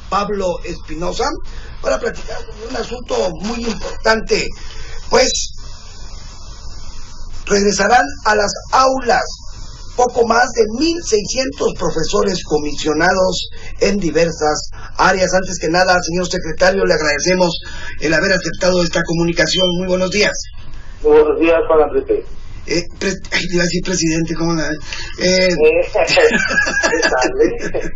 Pablo Espinosa, para platicar sobre un asunto muy importante, pues regresarán a las aulas poco más de 1,600 profesores comisionados en diversas áreas. Antes que nada, señor secretario, le agradecemos el haber aceptado esta comunicación. Muy buenos días. Muy buenos días, Juan Enrique. Iba a decir presidente, ¿cómo la ves?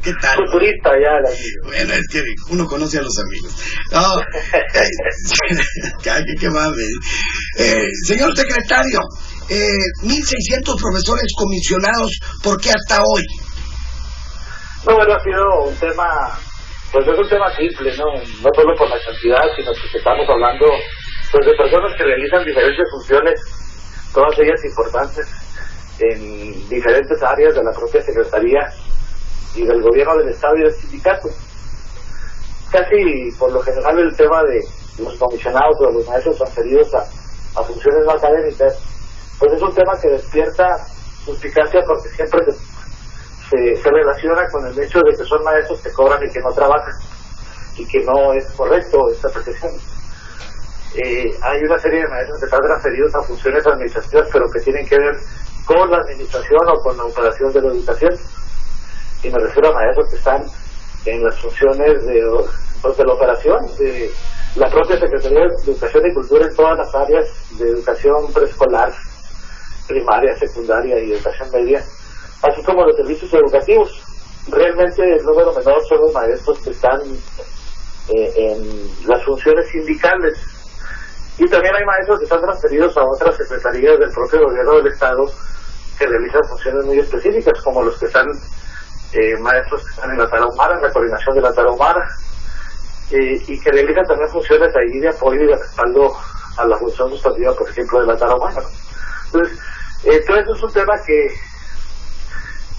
¿Qué tal? Futurista ya. Bueno, es que uno conoce a los amigos. No, qué mame. Señor secretario, 1,600 profesores comisionados, ¿por qué hasta hoy? No, bueno, ha sido un tema, pues es un tema simple, ¿no? No solo por la cantidad, sino que estamos hablando pues de personas que realizan diferentes funciones, todas ellas importantes, en diferentes áreas de la propia Secretaría y del gobierno del Estado y del sindicato. Casi por lo general el tema de los comisionados o de los maestros transferidos a funciones no académicas, pues es un tema que despierta suspicacia porque siempre se relaciona con el hecho de que son maestros que cobran y que no trabajan, y que no es correcto esta apreciación. Hay una serie de maestros que están transferidos a funciones administrativas, pero que tienen que ver con la administración o con la operación de la educación. Y me refiero a maestros que están en las funciones de la operación de la propia Secretaría de Educación y Cultura en todas las áreas de educación preescolar, primaria, secundaria y educación media, así como los servicios educativos. Realmente el número menor son los maestros que están en las funciones sindicales. Y también hay maestros que están transferidos a otras secretarías del propio gobierno del Estado que realizan funciones muy específicas, como los que están maestros que están en la Tarahumara, en la coordinación de la Tarahumara, y que realizan también funciones ahí de apoyo y de respaldo a la función sustantiva, por ejemplo, de la Tarahumara. Entonces, todo eso es un tema que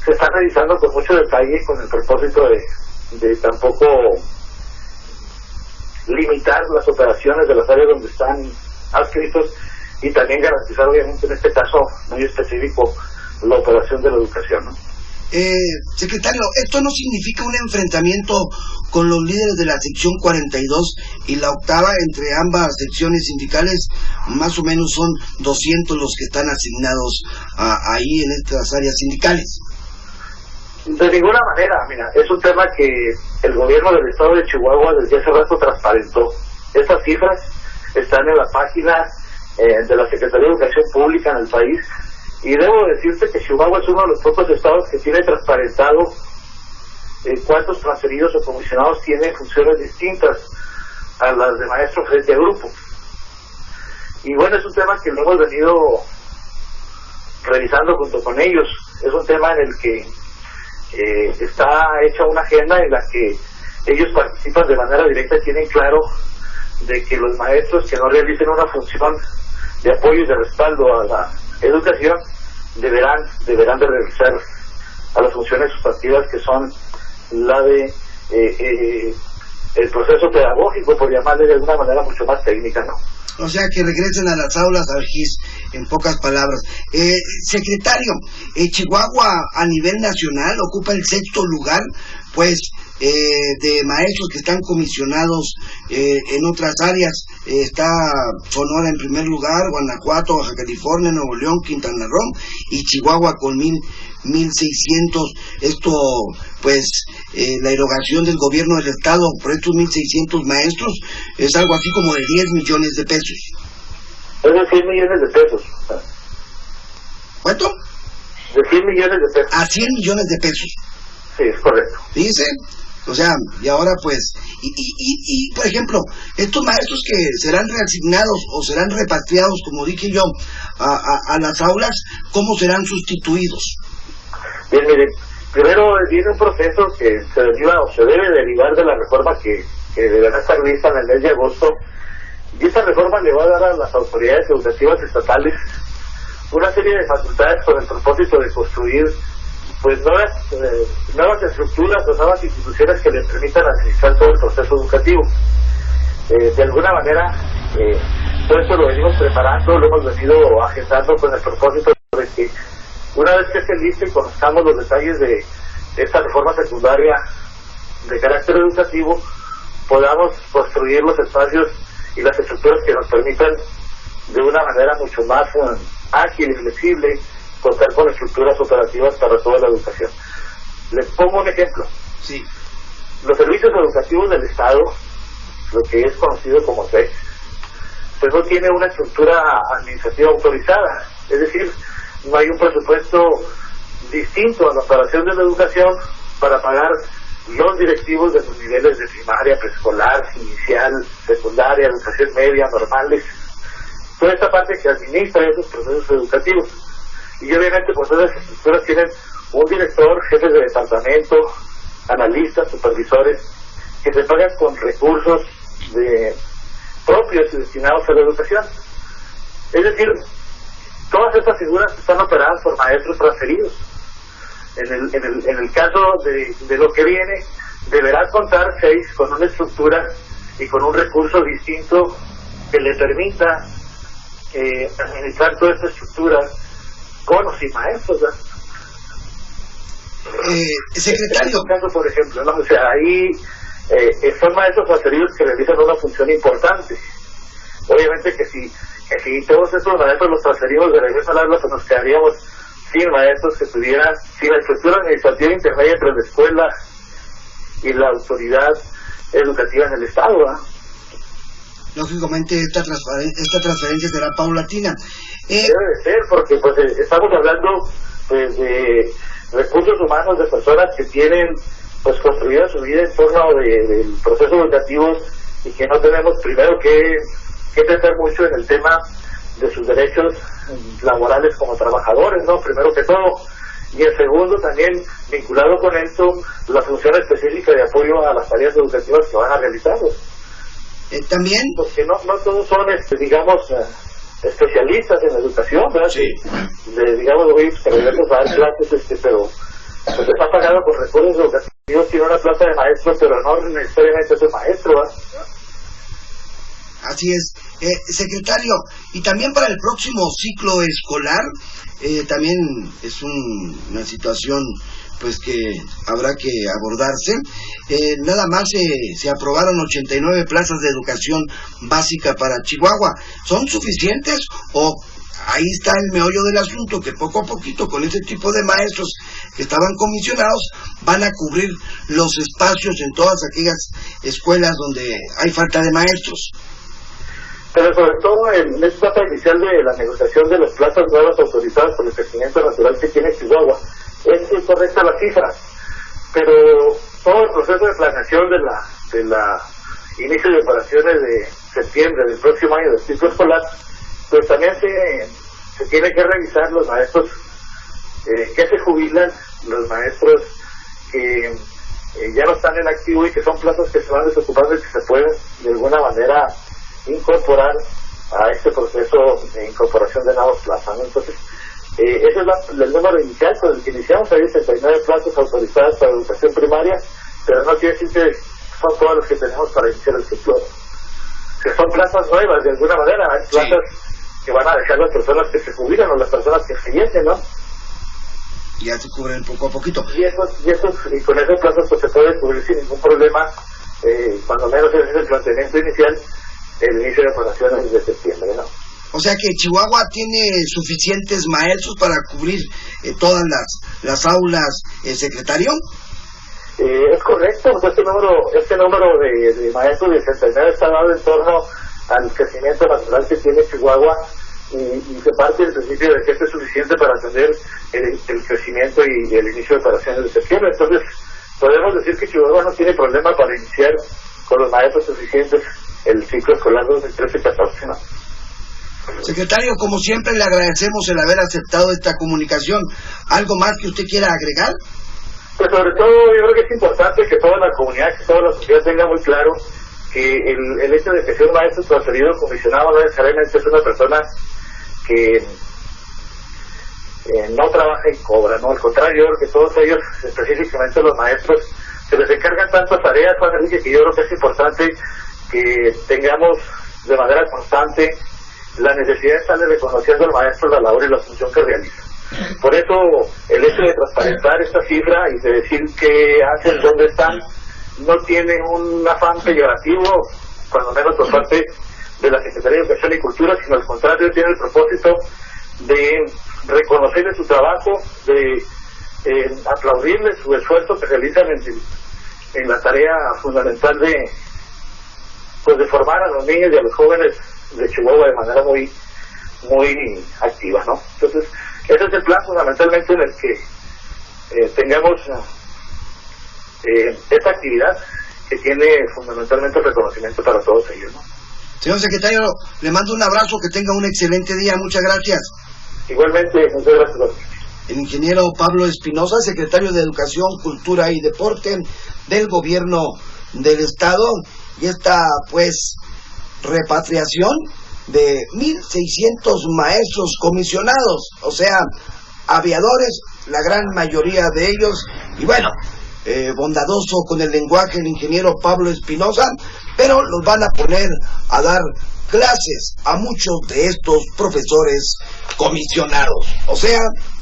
se está revisando con mucho detalle, con el propósito de tampoco limitar las operaciones de las áreas donde están adscritos y también garantizar, obviamente, en este caso muy específico, la operación de la educación, ¿no? Secretario, ¿esto no significa un enfrentamiento con los líderes de la sección 42 y la octava? Entre ambas secciones sindicales, más o menos son 200 los que están asignados ahí en estas áreas sindicales. De ninguna manera, mira, es un tema que el gobierno del estado de Chihuahua desde hace rato transparentó. Estas cifras están en la página de la Secretaría de Educación Pública en el país, y debo decirte que Chihuahua es uno de los pocos estados que tiene transparentado cuántos transferidos o comisionados tienen funciones distintas a las de maestro frente a grupo. Y bueno, es un tema que lo hemos venido revisando junto con ellos. Es un tema en el que está hecha una agenda en la que ellos participan de manera directa y tienen claro de que los maestros que no realicen una función de apoyo y de respaldo a la educación deberán de realizar a las funciones sustantivas, que son la de el proceso pedagógico, por llamarle de alguna manera mucho más técnica, ¿no? O sea, que regresen a las aulas, al GIS, en pocas palabras. Secretario, Chihuahua a nivel nacional ocupa el 6º lugar, pues, de maestros que están comisionados en otras áreas. Está Sonora en primer lugar, Guanajuato, Baja California, Nuevo León, Quintana Roo, y Chihuahua con 1,600. Esto, pues, la erogación del gobierno del Estado por estos 1,600 maestros es algo así como de 10 millones de pesos. Es de 100 millones de pesos. ¿Cuánto? De 100 millones de pesos. A 100 millones de pesos. Sí, es correcto. Dice, o sea, y ahora pues, y por ejemplo, estos maestros que serán reasignados o serán repatriados, como dije yo, a las aulas, ¿cómo serán sustituidos? Bien, mire, primero viene un proceso que se deriva o se debe derivar de la reforma que deberá estar lista en el mes de agosto, y esta reforma le va a dar a las autoridades educativas estatales una serie de facultades con el propósito de construir pues nuevas estructuras o nuevas instituciones que les permitan administrar todo el proceso educativo. De alguna manera, todo esto lo venimos preparando, lo hemos venido agendando con el propósito de que una vez que esté listo y conozcamos los detalles de esta reforma secundaria de carácter educativo, podamos construir los espacios y las estructuras que nos permitan de una manera mucho más ágil y flexible contar con estructuras operativas para toda la educación. Les pongo un ejemplo. Sí. Los servicios educativos del Estado, lo que es conocido como SEC, pues no tiene una estructura administrativa autorizada, es decir, no hay un presupuesto distinto a la operación de la educación para pagar los directivos de los niveles de primaria, preescolar, inicial, secundaria, educación media, normales, toda esta parte que administra esos procesos educativos. Y obviamente pues todas las estructuras tienen un director, jefes de departamento, analistas, supervisores, que se pagan con recursos propios y destinados a la educación. Es decir, todas estas figuras están operadas por maestros transferidos. En el caso de lo que viene, deberá contar 6 con una estructura y con un recurso distinto que le permita administrar toda esta estructura con o sin maestros, ¿verdad? Secretario. En este caso, por ejemplo, ¿no? O sea, ahí son maestros transferidos que realizan una función importante. Obviamente que si todos estos maestros los transferimos de regreso al aula, pues nos quedaríamos sin maestros que tuvieran, sin la estructura administrativa intermedia entre la escuela y la autoridad educativa en el Estado, ¿verdad? Lógicamente esta transferencia será paulatina. Debe de ser, porque pues estamos hablando pues de recursos humanos, de personas que tienen pues construida su vida en torno del proceso educativo y que no tenemos primero que pensar mucho en el tema de sus derechos laborales como trabajadores, ¿no? Primero que todo. Y en segundo, también vinculado con esto, la función específica de apoyo a las tareas educativas que van a realizar. También. Porque no todos son, digamos, especialistas en la educación, ¿verdad? Sí. Digamos, que debemos dar clases, pero pues está pagado por recursos educativos, tiene una plaza de maestro, pero no necesariamente es maestro, ¿verdad? Así es. Secretario, y también para el próximo ciclo escolar, también es una situación pues que habrá que abordarse. Nada más se aprobaron 89 plazas de educación básica para Chihuahua. ¿Son suficientes o ahí está el meollo del asunto, que poco a poquito con ese tipo de maestros que estaban comisionados van a cubrir los espacios en todas aquellas escuelas donde hay falta de maestros? Pero sobre todo en esta etapa inicial de la negociación de las plazas nuevas autorizadas por el crecimiento natural que tiene Chihuahua, es incorrecta la cifra, pero todo el proceso de planeación de la inicio de operaciones de septiembre del próximo año del ciclo escolar, pues también se tiene que revisar los maestros que se jubilan, los maestros que ya no están en activo y que son plazas que se van desocupando y que se pueden de alguna manera incorporar a este proceso de incorporación de nuevas plazas, ¿no? Entonces, ese es el número inicial con el que iniciamos. Hay 69 plazas autorizadas para educación primaria, pero no quiere decir que son todas las que tenemos para iniciar el ciclo. Que son plazas nuevas, de alguna manera. Hay plazas que van a dejar las personas que se jubilan o las personas que fallecen, ¿no? Ya se cubren poco a poquito. Y con esas plazas pues se puede cubrir sin ningún problema, cuando menos ese es el planteamiento inicial, el inicio de operaciones de septiembre, ¿no? O sea que Chihuahua tiene suficientes maestros para cubrir todas las aulas, secretario. Es correcto, este número de maestros de 69 está dado en torno al crecimiento natural que tiene Chihuahua y se parte del principio de que esto es suficiente para atender el crecimiento y el inicio de operaciones de septiembre. Entonces, podemos decir que Chihuahua no tiene problema para iniciar con los maestros suficientes el ciclo escolar 2013-14, ¿no? Secretario, como siempre le agradecemos el haber aceptado esta comunicación. ¿Algo más que usted quiera agregar? Pues sobre todo yo creo que es importante que toda la comunidad, que toda la sociedad tenga muy claro que el hecho de que sea un maestro transferido o comisionado no necesariamente es una persona que no trabaja y cobra, ¿no? Al contrario, que todos ellos, específicamente los maestros, se les encargan tantas tareas, Juan Enrique, que yo creo que es importante que tengamos de manera constante la necesidad de estarle reconociendo al maestro la labor y la función que realiza. Por eso el hecho de transparentar esta cifra y de decir qué hacen, dónde están, no tiene un afán peyorativo, cuando menos por parte de la Secretaría de Educación y Cultura, sino al contrario, tiene el propósito de reconocerle su trabajo, de aplaudirle su esfuerzo que realizan en la tarea fundamental de formar a los niños y a los jóvenes de Chihuahua de manera muy activa, ¿no? Entonces, ese es el plan fundamentalmente en el que tengamos esta actividad que tiene fundamentalmente el reconocimiento para todos ellos, ¿no? Señor secretario, le mando un abrazo, que tenga un excelente día, muchas gracias. Igualmente, muchas gracias. El ingeniero Pablo Espinosa, secretario de Educación, Cultura y Deporte del Gobierno del Estado, y esta, pues, repatriación de 1,600 maestros comisionados, o sea, aviadores, la gran mayoría de ellos, y bueno, bondadoso con el lenguaje el ingeniero Pablo Espinosa, pero los van a poner a dar clases a muchos de estos profesores comisionados, o sea,